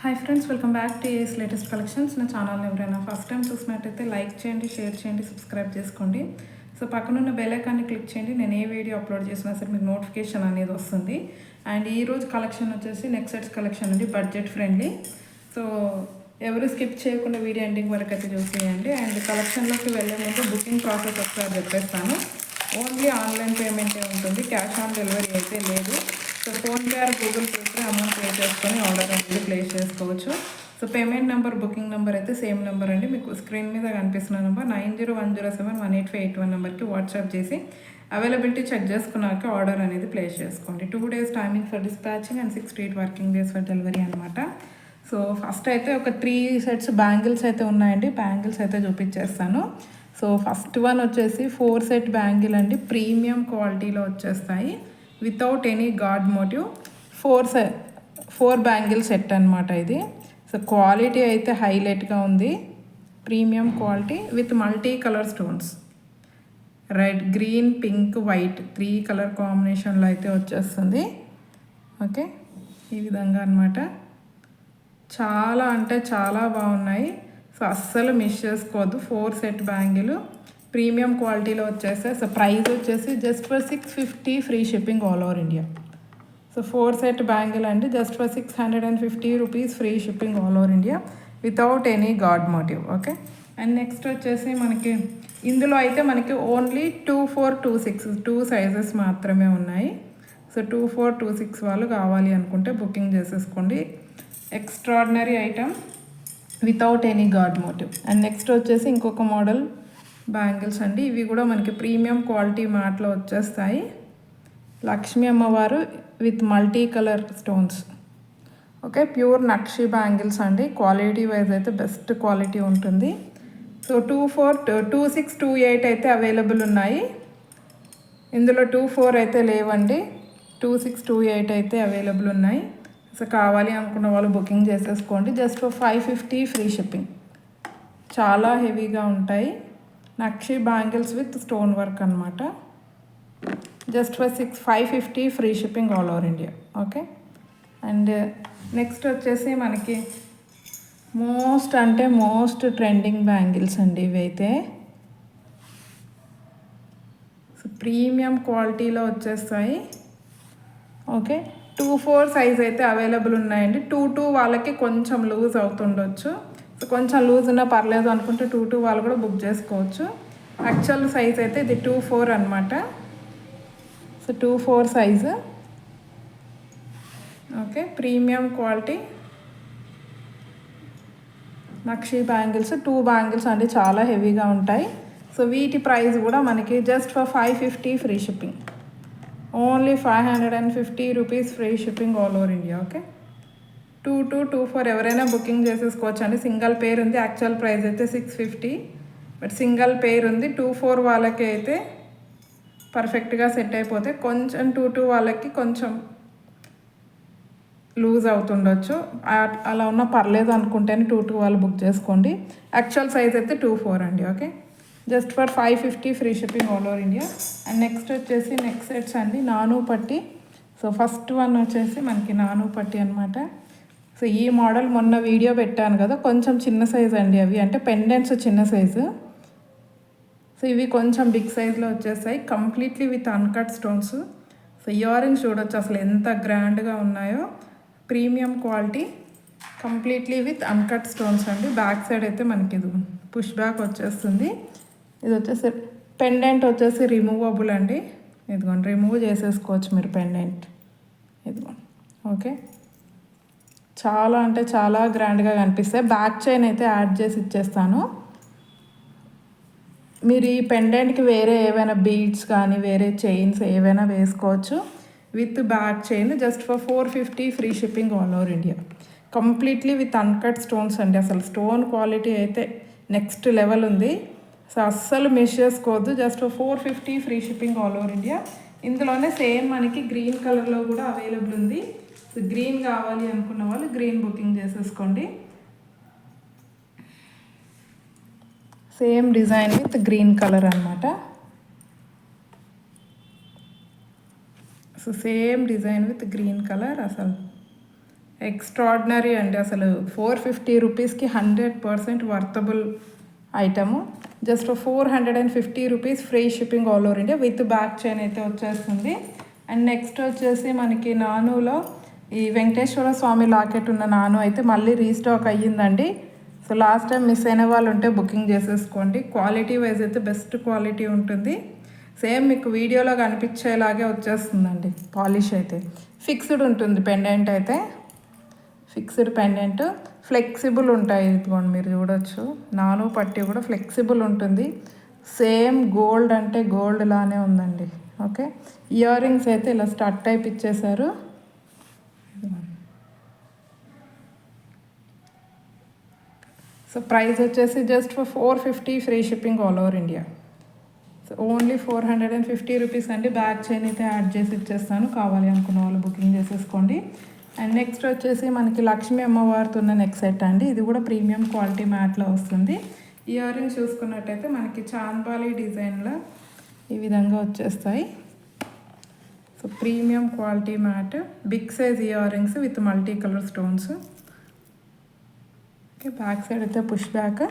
Hi friends, welcome back to AS latest collections. నా ఛానల్ని ఎవరైనా ఫస్ట్ టైం చూసినట్టయితే లైక్ చేయండి, షేర్ చేయండి, సబ్స్క్రైబ్ చేసుకోండి. సో పక్కనున్న బెల్ ఐకాన్ని క్లిక్ చేయండి. నేను ఏ వీడియో అప్లోడ్ చేసినా సరే మీకు నోటిఫికేషన్ అనేది వస్తుంది. అండ్ ఈరోజు కలెక్షన్ వచ్చేసి నెక్ సెట్స్ కలెక్షన్ అండి, బడ్జెట్ ఫ్రెండ్లీ. సో ఎవరు స్కిప్ చేయకుండా వీడియో ఎండింగ్ వరకు అయితే చూసేయండి. అండ్ కలెక్షన్లోకి వెళ్ళే ముందు బుకింగ్ ప్రాసెస్ ఒకసారి చెప్పేస్తాను. ఓన్లీ ఆన్లైన్ పేమెంటే ఉంటుంది, క్యాష్ ఆన్ డెలివరీ అయితే లేదు. సో ఫోన్పే ఆర్ గూగుల్ పేకి అమౌంట్ పే చేసుకొని ఆర్డర్ అనేది ప్లేస్ చేసుకోవచ్చు. So payment number, booking number అయితే సేమ్ నెంబర్ అండి. మీకు స్క్రీన్ మీద కనిపిస్తున్న నెంబర్ 9010718581 నెంబర్కి వాట్సాప్ చేసి అవైలబిలిటీ చెక్ చేసుకున్నాక ఆర్డర్ అనేది ప్లేస్ చేసుకోండి. 2 days timing for dispatching and 6 to 8 working days for delivery అనమాట. సో ఫస్ట్ అయితే ఒక 3 sets బ్యాంగిల్స్ అయితే ఉన్నాయండి. బ్యాంగిల్స్ అయితే చూపించేస్తాను. సో ఫస్ట్ వన్ వచ్చేసి 4 set బ్యాంగిల్ అండి, ప్రీమియం క్వాలిటీలో వచ్చేస్తాయి without any god motif. 4 bangle set అనమాట ఇది. సో క్వాలిటీ అయితే హైలైట్గా ఉంది, premium quality with multi colour stones, red, green, pink, white 3 colour కాంబినేషన్లో అయితే వచ్చేస్తుంది. ఓకే, ఈ విధంగా అనమాట. చాలా అంటే చాలా బాగున్నాయి. సో అస్సలు మిస్ చేసుకోవద్దు. 4 set బ్యాంగిల్ ప్రీమియం క్వాలిటీలో వచ్చేస్తాయి. సో ప్రైస్ వచ్చేసి just for 650 free shipping all over India. So 4 set bangle అండి, just for 650 rupees free shipping all over India without any god motive. Okay, and next వచ్చేసి మనకి ఇందులో అయితే మనకి ఓన్లీ 2426 2 sizes మాత్రమే ఉన్నాయి. సో 2426 వాళ్ళు కావాలి అనుకుంటే బుకింగ్ చేసేసుకోండి. Extraordinary item without any god motif. And next వచ్చేసి ఇంకొక మోడల్ బ్యాంగిల్స్ అండి. ఇవి కూడా మనకి ప్రీమియం క్వాలిటీ మ్యాట్లో వచ్చేస్తాయి. లక్ష్మీ అమ్మవారు with multi colour stones. Okay, pure nakshi bangles అండి. క్వాలిటీ వైజ్ అయితే బెస్ట్ క్వాలిటీ ఉంటుంది. సో 2628 అయితే అవైలబుల్ ఉన్నాయి. ఇందులో 24 అయితే లేవండి, 2628 అయితే అవైలబుల్ ఉన్నాయి. సో కావాలి అనుకున్న వాళ్ళు బుకింగ్ చేసేసుకోండి. Just for 550 free shipping. చాలా హెవీగా ఉంటాయి, నక్షి బ్యాంగిల్స్ విత్ స్టోన్ వర్క్ అనమాట. Just for 550 free shipping all over India. Okay, and next వచ్చేసి మనకి మోస్ట్ ట్రెండింగ్ బ్యాంగిల్స్ అండి ఇవైతే. సో ప్రీమియం క్వాలిటీలో వచ్చేస్తాయి. ఓకే, 24 సైజ్ అయితే అవైలబుల్ ఉన్నాయండి. 22 వాళ్ళకి కొంచెం లూజ్ అవుతుండొచ్చు. సో కొంచెం లూజ్ ఉన్నా పర్లేదు అనుకుంటే 22 వాళ్ళు కూడా బుక్ చేసుకోవచ్చు. యాక్చువల్ సైజ్ అయితే ఇది 24 అనమాట. So 24 size. Okay, premium quality నక్షి బ్యాంగిల్స్, 2 బ్యాంగిల్స్ అండి, చాలా హెవీగా ఉంటాయి. సో వీటి ప్రైస్ కూడా మనకి just for 550 free shipping. Only 550 rupees free shipping all over India. Okay, 2224 ఎవరైనా బుకింగ్ చేసేసుకోవచ్చు అండి. సింగిల్ పేర్ ఉంది, యాక్చువల్ ప్రైస్ అయితే 650, బట్ సింగిల్ పేర్ ఉంది. 24 వాళ్ళకి అయితే పర్ఫెక్ట్గా సెట్ అయిపోతే, కొంచెం 22 వాళ్ళకి కొంచెం లూజ్ అవుతుండొచ్చు. అలా ఉన్నా పర్లేదు అనుకుంటేనే 22 వాళ్ళు బుక్ చేసుకోండి. యాక్చువల్ సైజ్ అయితే 24 అండి. Okay, just for 550 free shipping all over India. And next వచ్చేసి నెక్ సెట్స్ అండి, నాను పట్టి. సో ఫస్ట్ వన్ వచ్చేసి మనకి నాను పట్టి అనమాట. సో ఈ మోడల్ మొన్న వీడియో పెట్టాను కదా, కొంచెం చిన్న సైజ్ అండి అవి, అంటే పెండెంట్స్ చిన్న సైజు. సో ఇవి కొంచెం బిగ్ సైజ్లో వచ్చేస్తాయి, completely with uncut stones. So ear rings చూడొచ్చు అసలు ఎంత గ్రాండ్గా ఉన్నాయో. Premium quality, completely with uncut stones అండి. బ్యాక్ సైడ్ అయితే మనకి ఇది పుష్ బ్యాక్ వచ్చేస్తుంది. ఇది వచ్చేసి పెండెంట్ వచ్చేసి రిమూవబుల్ అండి. ఇదిగోండి, రిమూవ్ చేసేసుకోవచ్చు మీరు పెండెంట్. ఇదిగోండి. ఓకే, చాలా అంటే చాలా గ్రాండ్గా కనిపిస్తాయి. బ్యాక్ చైన్ అయితే యాడ్ చేసి ఇచ్చేస్తాను. మీరు ఈ పెండెంట్కి వేరే ఏవైనా బీడ్స్ కానీ వేరే చైన్స్ ఏవైనా వేసుకోవచ్చు with back chain. Just for 450 free shipping all over India. Completely with uncut stones అండి. అసలు స్టోన్ క్వాలిటీ అయితే నెక్స్ట్ లెవెల్ ఉంది. సో అస్సలు మిస్ చేసుకోవద్దు. Just for 450 free shipping all over India. ఇందులోనే సేమ్ మనకి గ్రీన్ కలర్లో కూడా అవైలబుల్ ఉంది. సో గ్రీన్ కావాలి అనుకున్న వాళ్ళు గ్రీన్ బుకింగ్ చేసేసుకోండి. Same design with green colour అనమాట. So same design with green colour, అసలు ఎక్స్ట్రాడినరీ అండి. అసలు 450 రూపీస్కి 100% worthable item. Just 450 rupees free shipping all over India with back chain అయితే వచ్చేస్తుంది. అండ్ నెక్స్ట్ వచ్చేసి మనకి నానులో ఈ వెంకటేశ్వర స్వామి లాకెట్ ఉన్న నాను అయితే మళ్ళీ రీస్టాక్ అయ్యిందండి. సో లాస్ట్ టైం మిస్ అయిన వాళ్ళు ఉంటే బుకింగ్ చేసేసుకోండి. క్వాలిటీ వైజ్ అయితే బెస్ట్ క్వాలిటీ ఉంటుంది. సేమ్ మీకు వీడియోలో కనిపించేలాగే వచ్చేస్తుందండి. పాలిష్ అయితే ఫిక్స్డ్ ఉంటుంది. పెండెంట్ అయితే ఫిక్స్డ్ పెండెంట్, ఫ్లెక్సిబుల్ ఉంటాయి. ఇదిగోండి మీరు చూడొచ్చు, నాను పట్టి కూడా ఫ్లెక్సిబుల్ ఉంటుంది. సేమ్ గోల్డ్ అంటే గోల్డ్ లానే ఉందండి. ఓకే, ఇయర్ రింగ్స్ అయితే ఇలా స్టడ్ టైప్ ఇచ్చేసారు. సో ప్రైస్ వచ్చేసి just for 450 free shipping all over India. So only 450 rupees అండి. బ్యాక్ చైన్ అయితే యాడ్ చేసి ఇచ్చేస్తాను. కావాలి అనుకున్న వాళ్ళు బుకింగ్ చేసేసుకోండి. అండ్ నెక్స్ట్ వచ్చేసి మనకి లక్ష్మీ అమ్మవారితో ఉన్న నెక్ సెట్ అండి. ఇది కూడా ప్రీమియం క్వాలిటీ మ్యాట్లో వస్తుంది. ఇయర్ రింగ్స్ చూసుకున్నట్టయితే మనకి చాంద్బాలి డిజైన్లో ఈ విధంగా వచ్చేస్తాయి. So premium quality matte, big size earrings with multi colour stones. Okay, back side అయితే push back.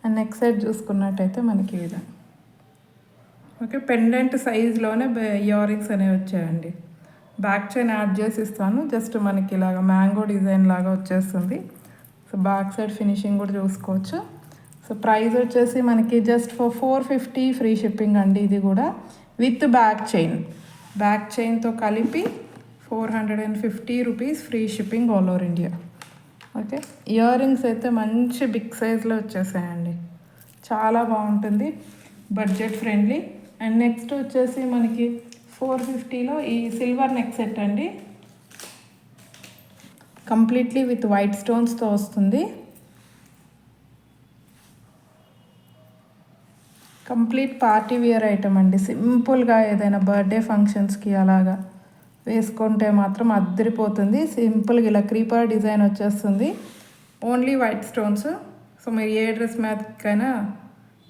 And neck side చూసుకున్నట్టయితే మనకి ఈ విధంగా ఓకే పెండెంట్ సైజ్లోనే ఇయర్ రింగ్స్ అనేవి వచ్చాయండి. బ్యాక్ చైన్ యాడ్ చేసి ఇస్తాను. జస్ట్ మనకి ఇలాగ మ్యాంగో డిజైన్ లాగా వచ్చేస్తుంది. సో బ్యాక్ సైడ్ ఫినిషింగ్ కూడా చూసుకోవచ్చు. సో ప్రైస్ వచ్చేసి మనకి జస్ట్ ఫర్ 450 ఫ్రీ షిప్పింగ్ అండి. ఇది కూడా విత్ బ్యాక్ చైన్తో కలిపి 450 rupees free shipping all over India. Okay, ear rings అయితే మంచి బిగ్ సైజ్లో వచ్చేసాయండి. చాలా బాగుంటుంది, బడ్జెట్ ఫ్రెండ్లీ. అండ్ నెక్స్ట్ వచ్చేసి మనకి 450లో ఈ సిల్వర్ నెక్ సెట్ అండి. కంప్లీట్లీ విత్ వైట్ స్టోన్స్తో వస్తుంది. కంప్లీట్ పార్టీ వేర్ ఐటమ్ అండి. సింపుల్గా ఏదైనా బర్త్డే ఫంక్షన్స్కి అలాగా వేసుకుంటే మాత్రం అద్దరిపోతుంది. సింపుల్గా ఇలా క్రీపర్ డిజైన్ వచ్చేస్తుంది. Only white stones. సో మీరు ఏ డ్రెస్ మ్యాచ్కైనా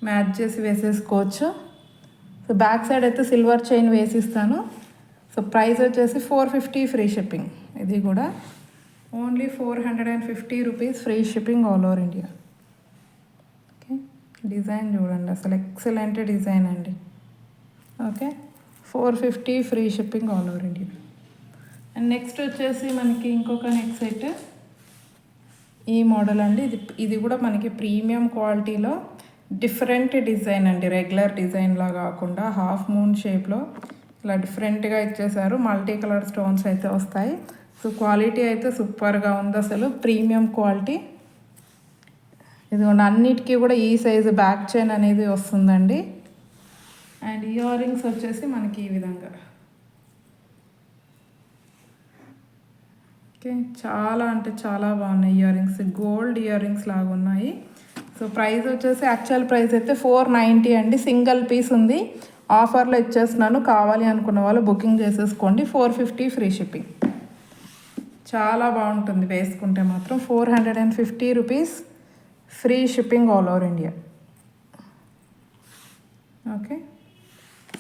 మ్యాచ్ చేసి వేసేసుకోవచ్చు. సో బ్యాక్ సైడ్ అయితే సిల్వర్ చైన్ వేసిస్తాను. సో ప్రైస్ వచ్చేసి 450 ఫ్రీ షిప్పింగ్. ఇది కూడా only 450 rupees free shipping all over India. Okay, design చూడండి, అసలు ఎక్సలెంట్ డిజైన్ అండి. Okay, 450 free shipping all over India. And next వచ్చేసి మనకి ఇంకొక నెక్ సెట్ ఈ మోడల్ అండి. ఇది కూడా మనకి ప్రీమియం క్వాలిటీలో డిఫరెంట్ డిజైన్ అండి. రెగ్యులర్ డిజైన్లా కాకుండా హాఫ్ మూన్ షేప్లో ఇలా డిఫరెంట్గా ఇచ్చేసారు. మల్టీ కలర్ స్టోన్స్ అయితే వస్తాయి. సో క్వాలిటీ అయితే సూపర్గా ఉంది, అసలు ప్రీమియం క్వాలిటీ. ఇదిగోండి, అన్నిటికీ కూడా ఈ సైజు బ్యాక్ చైన్ అనేది వస్తుందండి. అండ్ ఇయర్ రింగ్స్ వచ్చేసి మనకి ఈ విధంగా ఓకే, చాలా అంటే చాలా బాగున్నాయి ear rings. Gold ear rings లాగా ఉన్నాయి. సో ప్రైస్ వచ్చేసి యాక్చువల్ ప్రైస్ అయితే 490 అండి. సింగిల్ పీస్ ఉంది, ఆఫర్లో ఇచ్చేస్తున్నాను. కావాలి అనుకున్న వాళ్ళు బుకింగ్ చేసేసుకోండి. 450 ఫ్రీ షిప్పింగ్. చాలా బాగుంటుంది వేసుకుంటే మాత్రం. 450 rupees free shipping all over India. Okay,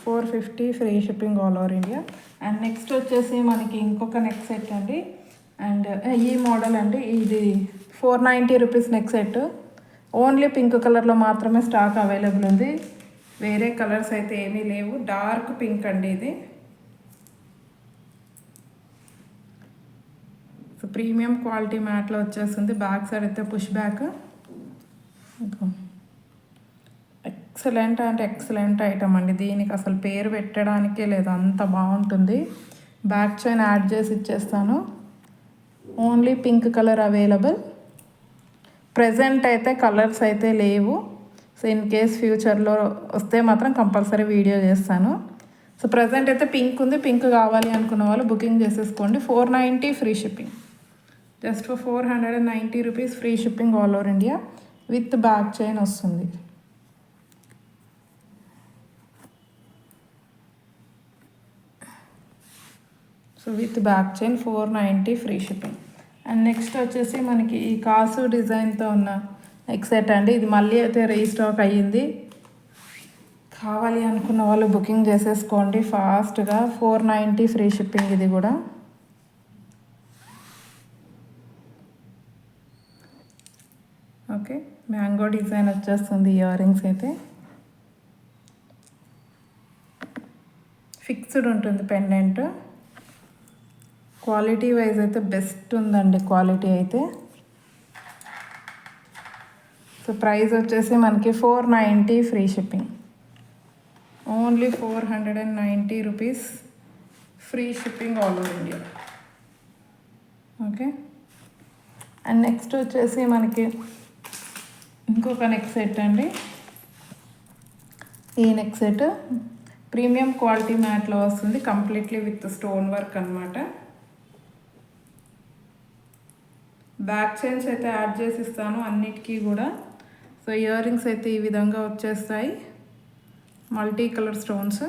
450 free shipping all over India. And next వచ్చేసి మనకి ఇంకొక నెక్ సెట్ అండి. అండ్ ఈ మోడల్ అండి. ఇది 490 rupees neck set. Only pink కలర్లో మాత్రమే స్టాక్ అవైలబుల్ ఉంది. వేరే కలర్స్ అయితే ఏమీ లేవు. డార్క్ పింక్ అండి ఇది. సో ప్రీమియం క్వాలిటీ మ్యాట్లో వచ్చేస్తుంది. బ్యాక్ సైడ్ అయితే పుష్ బ్యాక్. ఎక్సలెంట్ అంటే ఎక్సలెంట్ ఐటమ్ అండి. దీనికి అసలు పేరు పెట్టడానికే లేదు, అంత బాగుంటుంది. బ్యాక్ చైన్ యాడ్ చేసి ఇచ్చేస్తాను. Only pink colour available. Present అయితే కలర్స్ అయితే లేవు. సో ఇన్ కేస్ ఫ్యూచర్లో వస్తే మాత్రం కంపల్సరీ వీడియో చేస్తాను. సో ప్రజెంట్ అయితే పింక్ ఉంది. పింక్ కావాలి అనుకున్న వాళ్ళు బుకింగ్ చేసేసుకోండి. 490 free shipping. Just for 490 rupees free shipping all over India with back chain వస్తుంది. So with back chain 490 free shipping. And next వచ్చేసి మనకి ఈ కాసు డిజైన్తో ఉన్న నెక్ సెట్ అండి. ఇది మళ్ళీ అయితే రీస్టాక్ అయ్యింది. కావాలి అనుకున్న వాళ్ళు బుకింగ్ చేసేసుకోండి ఫాస్ట్గా. 490 ఫ్రీ షిప్పింగ్. ఇది కూడా ఓకే, మ్యాంగో డిజైన్ వచ్చేస్తుంది ఇయర్ రింగ్స్ అయితే. ఫిక్స్డ్ ఉంటుంది పెండెంట్. క్వాలిటీ వైజ్ అయితే బెస్ట్ ఉందండి, క్వాలిటీ అయితే. సో ప్రైస్ వచ్చేసి మనకి 490 free shipping. Only 490 rupees free shipping all over India. Okay, and next వచ్చేసి మనకి ఇంకొక నెక్ సెట్ అండి. ఈ నెక్ సెట్ ప్రీమియం క్వాలిటీ మ్యాట్లో వస్తుంది, కంప్లీట్లీ విత్ స్టోన్ వర్క్ అనమాట. బ్యాక్ చైన్స్ అయితే యాడ్ చేసి ఇస్తాను అన్నిటికీ కూడా. సో ఇయర్ రింగ్స్ అయితే ఈ విధంగా వచ్చేస్తాయి, multi colour stones.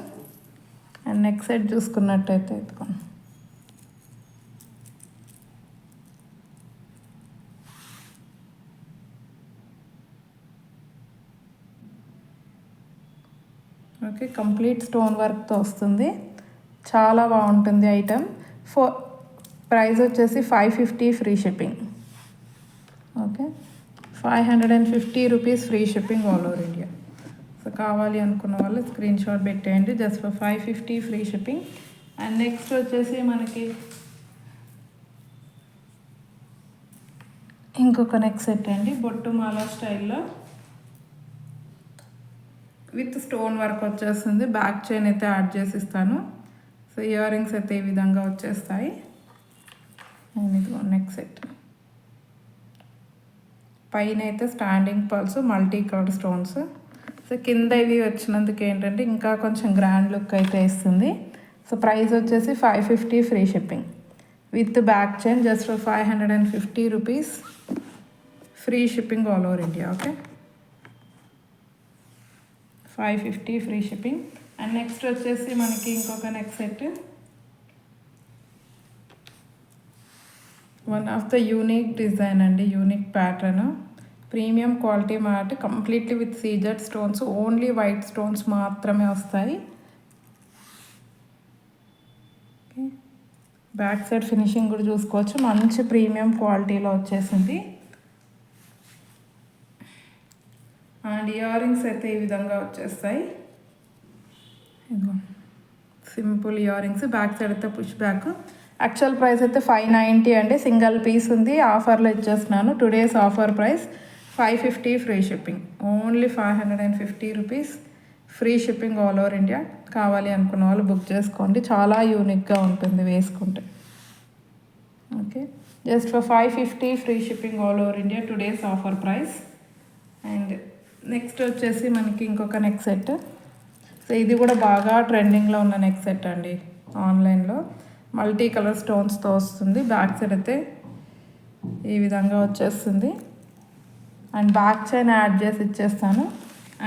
And neck set చూసుకున్నట్టయితే ఎత్తుకోండి. ఓకే, కంప్లీట్ స్టోన్ వర్క్తో వస్తుంది, చాలా బాగుంటుంది ఐటమ్. ప్రైస్ వచ్చేసి 550 free shipping. Okay, 550 rupees free shipping all over India. So కావాలి అనుకున్న వాళ్ళు స్క్రీన్ షాట్ పెట్టేయండి, just for 550 free shipping. And next వచ్చేసి మనకి ఇంకొక నెక్ సెట్ అండి, బొట్టుమాల స్టైల్లో విత్ స్టోన్ వర్క్ వచ్చేస్తుంది. బ్యాక్ చైన్ అయితే యాడ్ చేసి ఇస్తాను. సో ఇయర్ రింగ్స్ అయితే ఈ విధంగా వచ్చేస్తాయి. అండ్ ఇది నెక్ సెట్ పైన అయితే standing pearls, multi colour stones. So కింద ఇవి వచ్చినందుకు ఏంటంటే ఇంకా కొంచెం గ్రాండ్ లుక్ అయితే ఇస్తుంది. సో ప్రైస్ వచ్చేసి 550 free shipping with back chain, just for 550 rupees free shipping all over India. Okay, 550 free shipping. And next వచ్చేసి మనకి ఇంకొక neck set, one of the unique design అండి, unique pattern, premium quality matte, completely with CZ stones. Only white stones మాత్రమే వస్తాయి. Back side finishing కూడా చూసుకోవచ్చు, మంచి premium క్వాలిటీలో వచ్చేసింది. అండ్ ఇయర్ రింగ్స్ అయితే ఈ విధంగా వచ్చేస్తాయి. Simple ear rings, back side అయితే పుష్ బ్యాక్. యాక్చువల్ ప్రైస్ అయితే 590 అండి, సింగిల్ పీస్ ఉంది, ఆఫర్లో ఇచ్చేస్తున్నాను. Today's offer price 550 free shipping. Only 550 rupees free shipping all over India. కావాలి అనుకున్న వాళ్ళు బుక్ చేసుకోండి, చాలా యూనిక్గా ఉంటుంది వేసుకుంటే. Okay, just for 550 free shipping all over India, today's offer price. And next వచ్చేసి మనకి ఇంకొక నెక్ సెట్. సో ఇది కూడా బాగా ట్రెండింగ్లో ఉన్న నెక్ సెట్ అండి, ఆన్లైన్లో మల్టీ కలర్ స్టోన్స్తో వస్తుంది. బ్యాక్ సైడ్ అయితే ఈ విధంగా వచ్చేస్తుంది. అండ్ బ్యాక్ చైన్ యాడ్ చేసి ఇచ్చేస్తాను.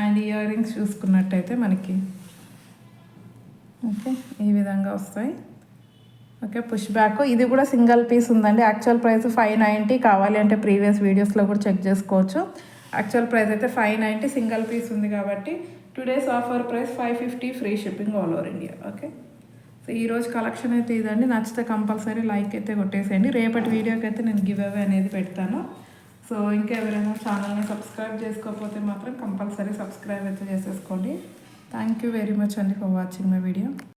అండ్ ఇయర్ రింగ్స్ చూసుకున్నట్టయితే మనకి ఓకే ఈ విధంగా వస్తాయి. Okay, push back. ఇది కూడా సింగిల్ పీస్ ఉందండి. యాక్చువల్ ప్రైస్ 590, కావాలి అంటే ప్రీవియస్ వీడియోస్లో కూడా చెక్ చేసుకోవచ్చు. యాక్చువల్ ప్రైస్ అయితే 590, సింగిల్ పీస్ ఉంది కాబట్టి today's offer price 550 free shipping all over India. Okay, so ఈరోజు కలెక్షన్ అయితే ఇదండి. నచ్చితే కంపల్సరీ లైక్ అయితే కొట్టేసేయండి. రేపటి వీడియోకి అయితే నేను గివ్ అవే అనేది పెడతాను. సో ఇంకా ఎవరైనా ఛానల్ని సబ్స్క్రైబ్ చేసుకోకపోతే మాత్రం కంపల్సరీ సబ్స్క్రైబ్ అయితే చేసేసుకోండి. థ్యాంక్ యూ వెరీ మచ్ అండి ఫర్ వాచింగ్ మై వీడియో.